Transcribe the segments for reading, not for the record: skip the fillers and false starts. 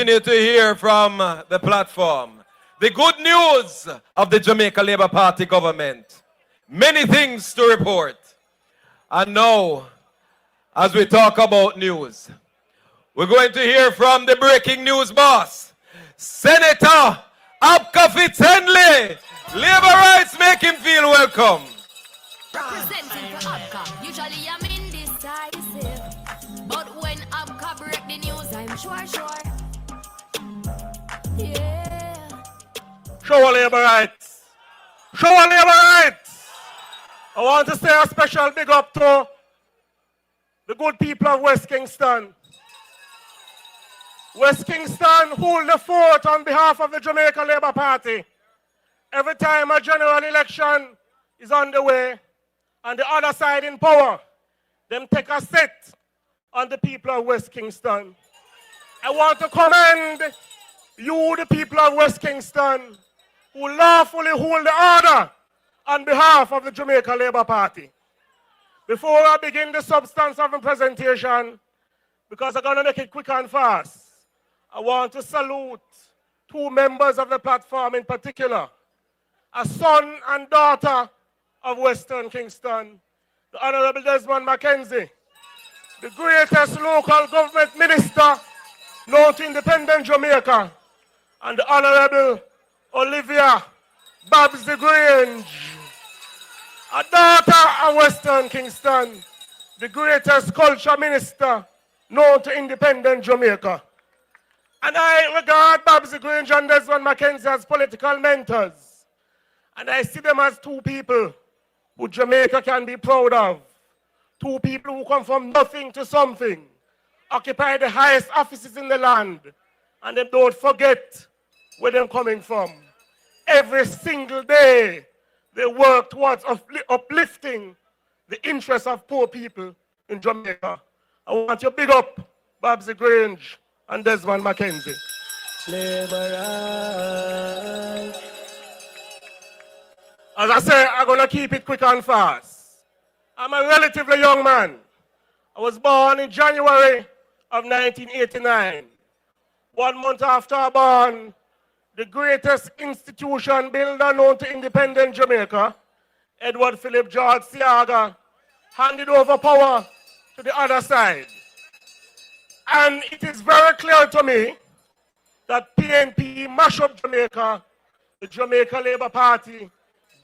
continue to hear from the platform the good news of the Jamaica Labour Party government. Many things to report. And now, as we talk about news, we're going to hear from the breaking news boss, Senator Abka Fitz-Henley. Labour rights make him feel welcome. Presenting for Abka, usually I'm indecisive, but when Abka break the news, I'm sure. Yeah. Show our labour rights. Show our labour rights. I want to say a special big up to the good people of West Kingston. West Kingston hold the fort on behalf of the Jamaica Labour Party. Every time a general election is underway and the other side in power, them take a set on the people of West Kingston. I want to commend you, the people of West Kingston, who lawfully hold the order on behalf of the Jamaica Labour Party. Before I begin the substance of the presentation, because I'm going to make it quick and fast, I want to salute two members of the platform in particular, a son and daughter of Western Kingston, the Honorable Desmond Mackenzie, the greatest local government minister known to independent Jamaica, and the Honorable Olivia Babsy Grange, a daughter of Western Kingston, the greatest culture minister known to independent Jamaica. And I regard Babsy Grange and Desmond Mackenzie as political mentors. And I see them as two people who Jamaica can be proud of. Two people who come from nothing to something, occupy the highest offices in the land, and they don't forget where they're coming from. Every single day, they work towards uplifting the interests of poor people in Jamaica. I want you to big up Babsy Grange and Desmond Mackenzie. As I say, I'm going to keep it quick and fast. I'm a relatively young man. I was born in January of 1989. 1 month after I was born, the greatest institution builder known to independent Jamaica, Edward Philip George Siaga, handed over power to the other side. And it is very clear to me that PNP mash up Jamaica, the Jamaica Labour Party,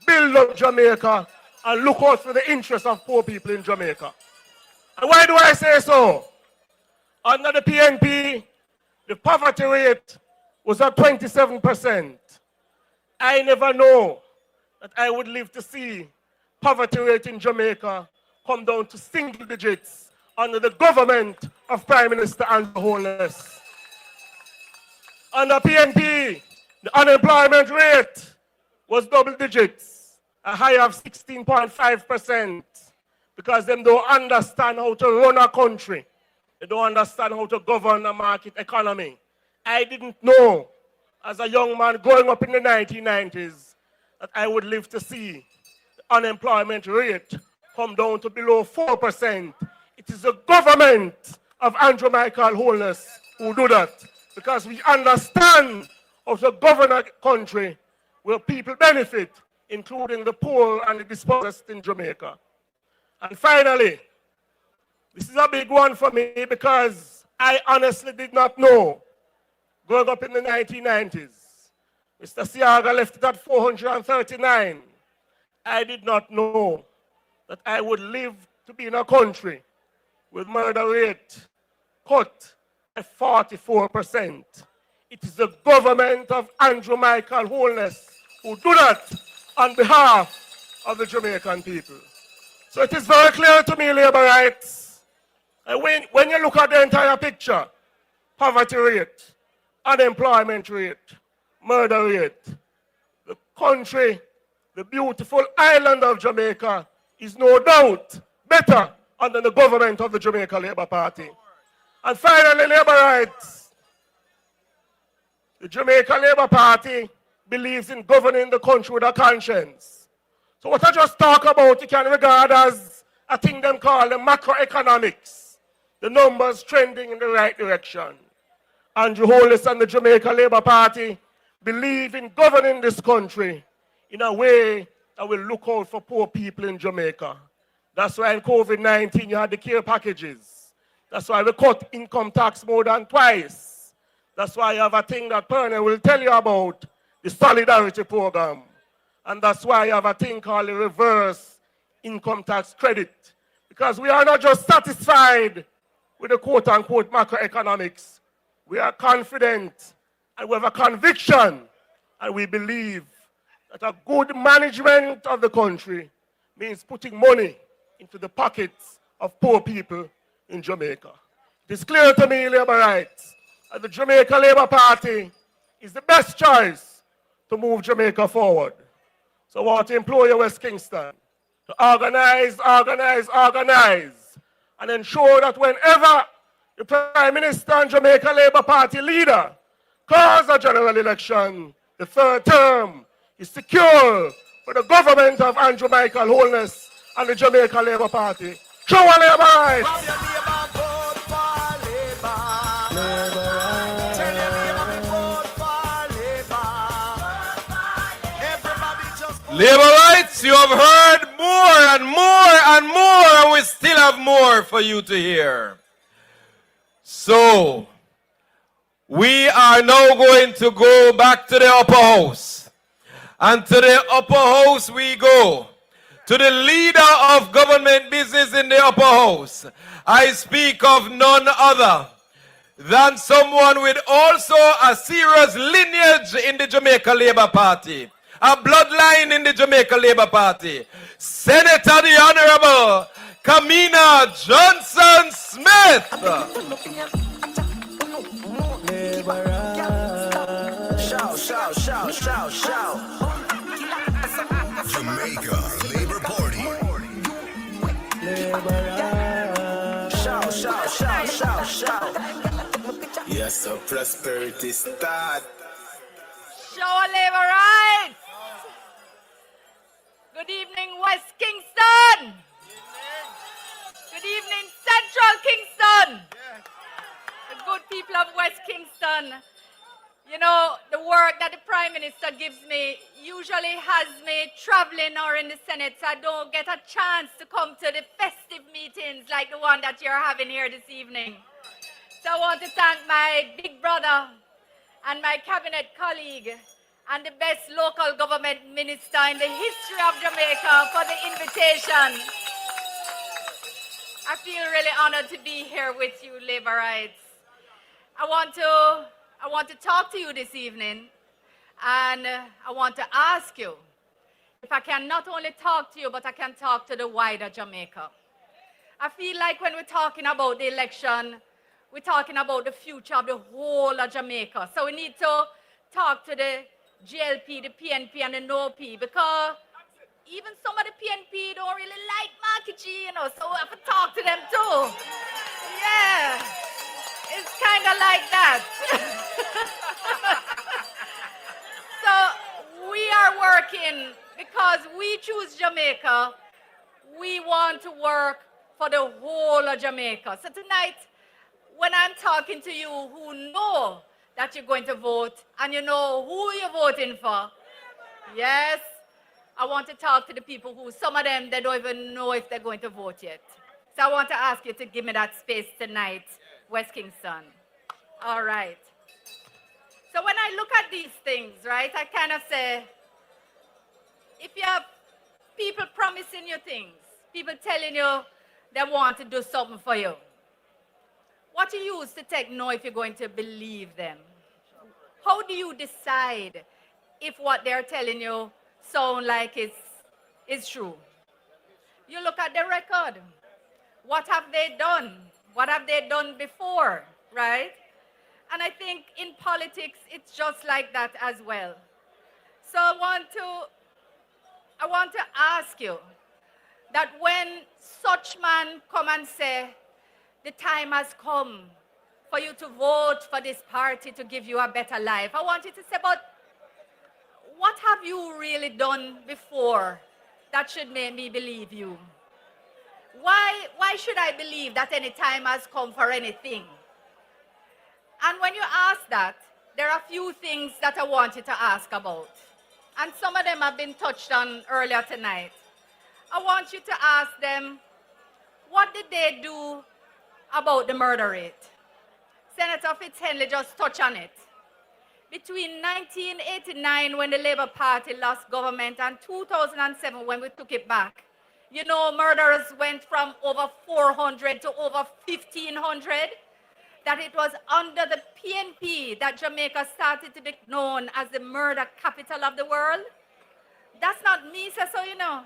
build up Jamaica, and look out for the interests of poor people in Jamaica. And why do I say so? Under the PNP, the poverty rate was at 27%. I never know that I would live to see poverty rate in Jamaica come down to single digits under the government of Prime Minister Holness. Under PNP, the unemployment rate was double digits, a high of 16.5%, because they don't understand how to run a country. They don't understand how to govern a market economy. I didn't know, as a young man growing up in the 1990s, that I would live to see the unemployment rate come down to below 4%. It is the government of Andrew Michael Holness who do that, because we understand how to govern a country where people benefit, including the poor and the dispossessed in Jamaica. And finally, this is a big one for me because I honestly did not know, growing up in the 1990s, Mr. Siaga left it at 439. I did not know that I would live to be in a country with murder rate cut at 44%. It is the government of Andrew Michael Holness who do that on behalf of the Jamaican people. So it is very clear to me, labor rights. And when you look at the entire picture, poverty rate, unemployment rate, murder rate, the country, the beautiful island of Jamaica is no doubt better under the government of the Jamaica Labour Party. And finally, labor rights. The Jamaica Labour Party believes in governing the country with a conscience. So what I just talk about, you can regard as a thing them call the macroeconomics, the numbers trending in the right direction. Andrew Holness and the Jamaica Labour Party believe in governing this country in a way that will look out for poor people in Jamaica. That's why in COVID-19 you had the care packages. That's why we cut income tax more than twice. That's why you have a thing that Perna will tell you about, the Solidarity Program. And that's why you have a thing called the reverse income tax credit. Because we are not just satisfied with the quote-unquote macroeconomics. We are confident and we have a conviction and we believe that a good management of the country means putting money into the pockets of poor people in Jamaica. It is clear to me, Labour rights, that the Jamaica Labour Party is the best choice to move Jamaica forward. So I want to implore you, West Kingston, to organize, and ensure that whenever the Prime Minister and Jamaica Labour Party leader calls a general election, the third term is secure for the government of Andrew Michael Holness and the Jamaica Labour Party. Show a Labour rights! Labour rights, you have heard more and more and more, and we still have more for you to hear. So, we are now going to go back to the upper house. And to the upper house we go. To the leader of government business in the upper house. I speak of none other than someone with also a serious lineage in the Jamaica Labour Party. A bloodline in the Jamaica Labour Party. Senator the Honorable Kamina Johnson Smith. Shout. Jamaica Labour Party. Shout. Yes, so prosperity start. Show Labour rights. Good evening, West Kingston. Good evening, Central Kingston. The good people of West Kingston. You know, the work that the Prime Minister gives me usually has me traveling or in the Senate, so I don't get a chance to come to the festive meetings like the one that you're having here this evening. So I want to thank my big brother and my cabinet colleague and the best local government minister in the history of Jamaica for the invitation. I feel really honored to be here with you, Labour rights. I want to talk to you this evening, and I want to ask you if I can not only talk to you, but I can talk to the wider Jamaica. I feel like when we're talking about the election, we're talking about the future of the whole of Jamaica. So we need to talk to the JLP, the PNP, and the NOP, because even some of the PNP don't really like Marky G, you know, so we have to talk to them too. Yeah. It's kind of like that. So we are working because we choose Jamaica. We want to work for the whole of Jamaica. So tonight, when I'm talking to you who know that you're going to vote and you know who you're voting for, yes, I want to talk to the people who, some of them, they don't even know if they're going to vote yet. So I want to ask you to give me that space tonight. West Kingston. All right. So when I look at these things, right, I kind of say, if you have people promising you things, people telling you they want to do something for you, what do you use to take no if you're going to believe them? How do you decide if what they're telling you sound like it's true? You look at the record. What have they done? What have they done before, right? And I think in politics, it's just like that as well. So I want to ask you that when such man come and say, the time has come for you to vote for this party to give you a better life, I want you to say, but what have you really done before that should make me believe you? Why should I believe that any time has come for anything? And when you ask that, there are a few things that I want you to ask about. And some of them have been touched on earlier tonight. I want you to ask them, what did they do about the murder rate? Senator Fitzhenley just touched on it. Between 1989, when the Labour Party lost government, and 2007, when we took it back, you know, murderers went from over 400 to over 1,500. That it was under the PNP that Jamaica started to be known as the murder capital of the world. That's not me, so you know.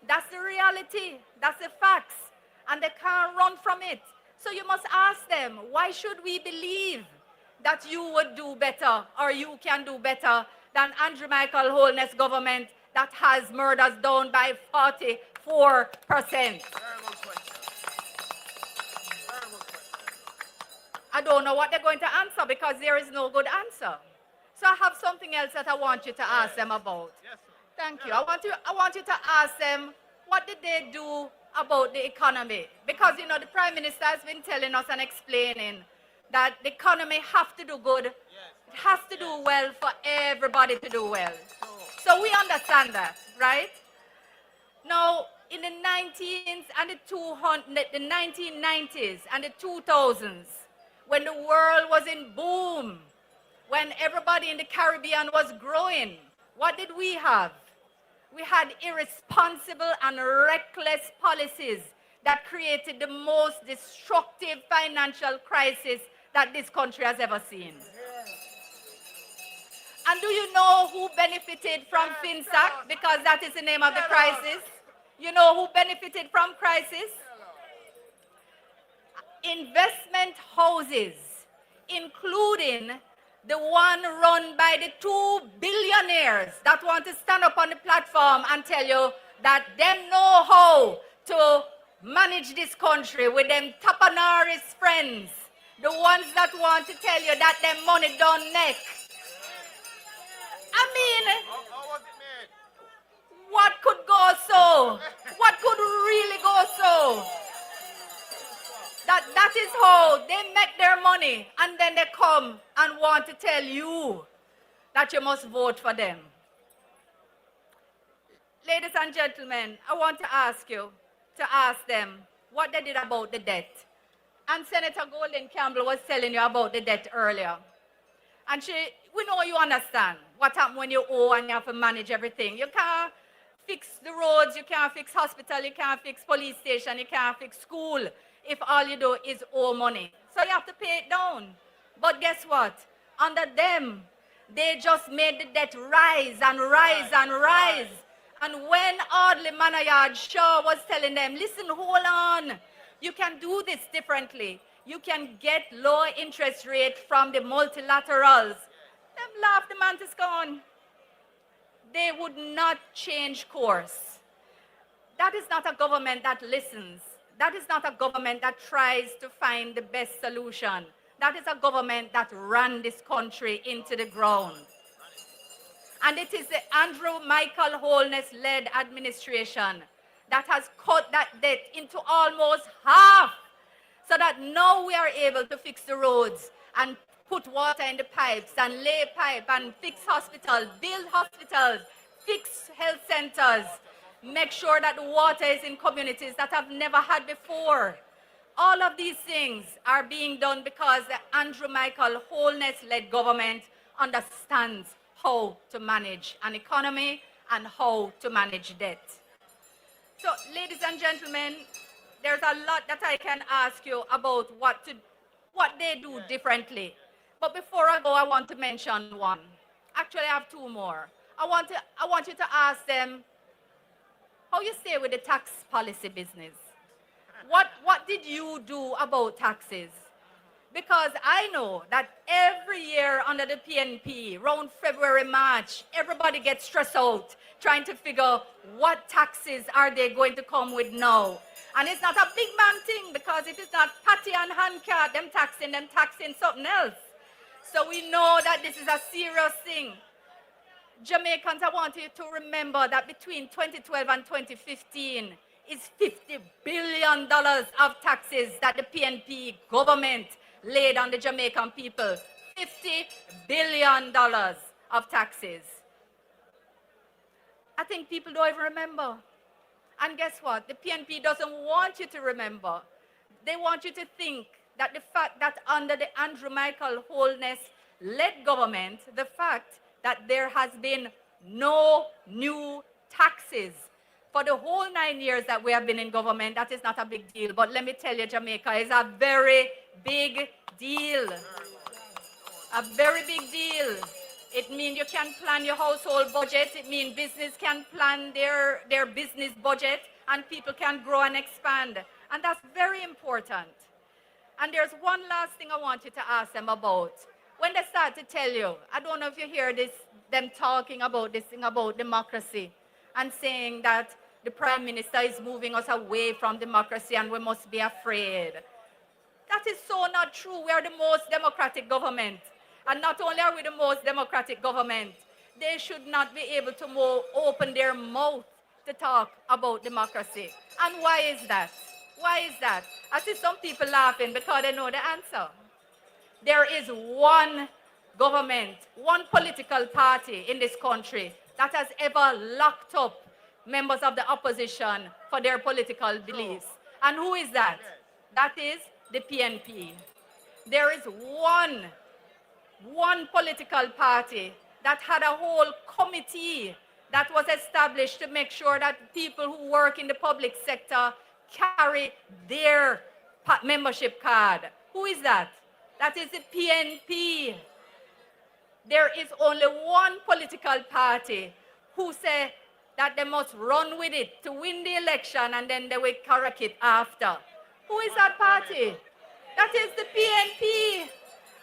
That's the reality. That's the facts. And they can't run from it. So you must ask them, why should we believe that you would do better or you can do better than Andrew Michael Holness government that has murders down by 44%? I don't know what they're going to answer because there is no good answer. So I have something else that I want you to ask them about. Thank you. I want you to ask them, what did they do about the economy? Because, you know, the Prime Minister has been telling us and explaining that the economy has to do good. It has to do well for everybody to do well. So we understand that, right? Now, in the 1990s and the 2000s, when the world was in boom, when everybody in the Caribbean was growing, what did we have? We had irresponsible and reckless policies that created the most destructive financial crisis that this country has ever seen. And do you know who benefited from FinSac? Because that is the name of the crisis. You know who benefited from crisis? Investment houses, including the one run by the 2 billionaires that want to stand up on the platform and tell you that them know how to manage this country with them Tapanaris friends, the ones that want to tell you that them money don't neck. I mean, what could go so? What could really go so? That is how they make their money, and then they come and want to tell you that you must vote for them. Ladies and gentlemen, I want to ask you to ask them what they did about the debt. And Senator Golden Campbell was telling you about the debt earlier. And we know you understand what happens when you owe and you have to manage everything. You can't fix the roads, you can't fix hospital, you can't fix police station, you can't fix school if all you do is owe money. So you have to pay it down. But guess what? Under them, they just made the debt rise and rise and rise. And when Audley Manayard Shaw was telling them, listen, hold on, you can do this differently. You can get low interest rate from the multilaterals. Them laughed the man to scorn. They would not change course. That is not a government that listens. That is not a government that tries to find the best solution. That is a government that ran this country into the ground. And it is the Andrew Michael Holness-led administration that has cut that debt into almost half, so that now we are able to fix the roads and put water in the pipes and lay pipe and fix hospitals, build hospitals, fix health centers, make sure that the water is in communities that have never had before. All of these things are being done because the Andrew Michael Holness-led government understands how to manage an economy and how to manage debt. So, ladies and gentlemen, there's a lot that I can ask you about what they do differently. But before I go, I want to mention one. Actually, I have two more. I want you to ask them how you stay with the tax policy business. What did you do about taxes? Because I know that every year under the PNP, around February, March, everybody gets stressed out trying to figure what taxes are they going to come with now. And it's not a big man thing, because it is not patty and handcart, them taxing something else. So we know that this is a serious thing. Jamaicans, I want you to remember that between 2012 and 2015 is $50 billion of taxes that the PNP government laid on the Jamaican people. $50 billion of taxes. I think people don't even remember. And guess what? The PNP doesn't want you to remember. They want you to think that the fact that under the Andrew Michael Holness-led government, the fact that there has been no new taxes for the whole 9 years that we have been in government, that is not a big deal. But let me tell you, Jamaica is a very big deal. A very big deal. It means you can plan your household budget. It means business can plan their business budget and people can grow and expand. And that's very important. And there's one last thing I want you to ask them about. When they start to tell you, I don't know if you hear this, them talking about this thing about democracy and saying that the Prime Minister is moving us away from democracy and we must be afraid. That is so not true. We are the most democratic government. And not only are we the most democratic government, they should not be able to open their mouth to talk about democracy. And why is that? Why is that? I see some people laughing because they know the answer. There is one government, one political party in this country that has ever locked up members of the opposition for their political beliefs. And who is that? That is the PNP. There is one political party that had a whole committee that was established to make sure that people who work in the public sector carry their membership card. Who is that? That is the PNP. There is only one political party who say that they must run with it to win the election and then they will correct it after. Who is that party? That is the PNP.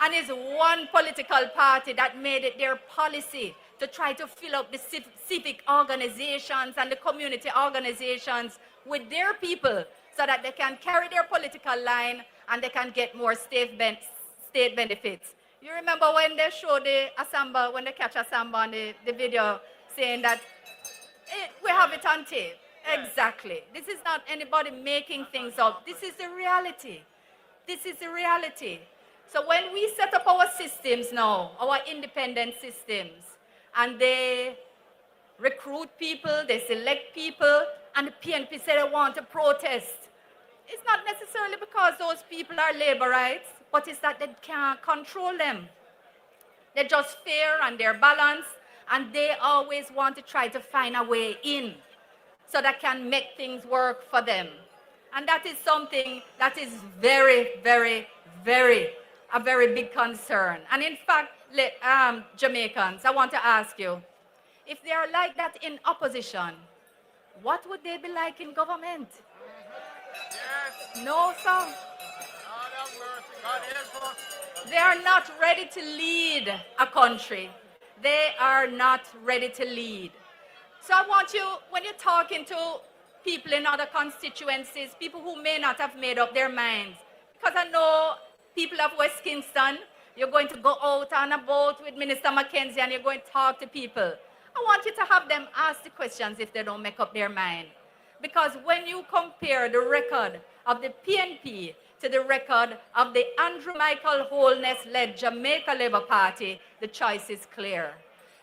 And it's one political party that made it their policy to try to fill up the civic organizations and the community organizations with their people so that they can carry their political line and they can get more state benefits. You remember when they show the Asamba, when they catch Asamba on the video saying that we have it on tape. Exactly. This is not anybody making things up. This is the reality. This is the reality. So when we set up our systems now, our independent systems, and they recruit people, they select people, and the PNP say they want to protest, it's not necessarily because those people are laborites, but it's that they can't control them. They're just fair and they're balanced, and they always want to try to find a way in so that can make things work for them. And that is something that is very, very, very a very big concern. And in fact, Jamaicans, I want to ask you, if they are like that in opposition, what would they be like in government? Yes. No, sir. They are not ready to lead a country. They are not ready to lead. So I want you, when you're talking to people in other constituencies, people who may not have made up their minds, because I know people of West Kingston, you're going to go out on a boat with Minister Mackenzie and you're going to talk to people. I want you to have them ask the questions if they don't make up their mind. Because when you compare the record of the PNP to the record of the Andrew Michael Holness-led Jamaica Labour Party, the choice is clear.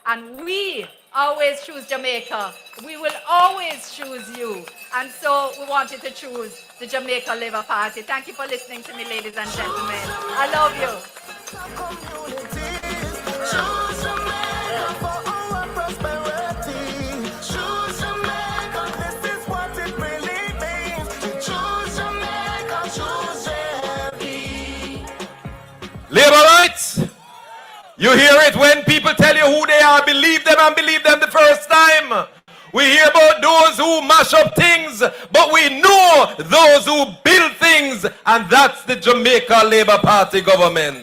And we always choose Jamaica. We will always choose you. And so we want you to choose the Jamaica Labour Party. Thank you for listening to me, ladies and gentlemen. I love you. Choose Jamaica for our prosperity. Choose Jamaica, this is what it really means. Choose Jamaica, choose JLP. Labor rights. You hear it when people tell you who they are, believe them and believe them the first time. We hear about those who mash up things, but we know those who build things, and that's the Jamaica Labour Party government.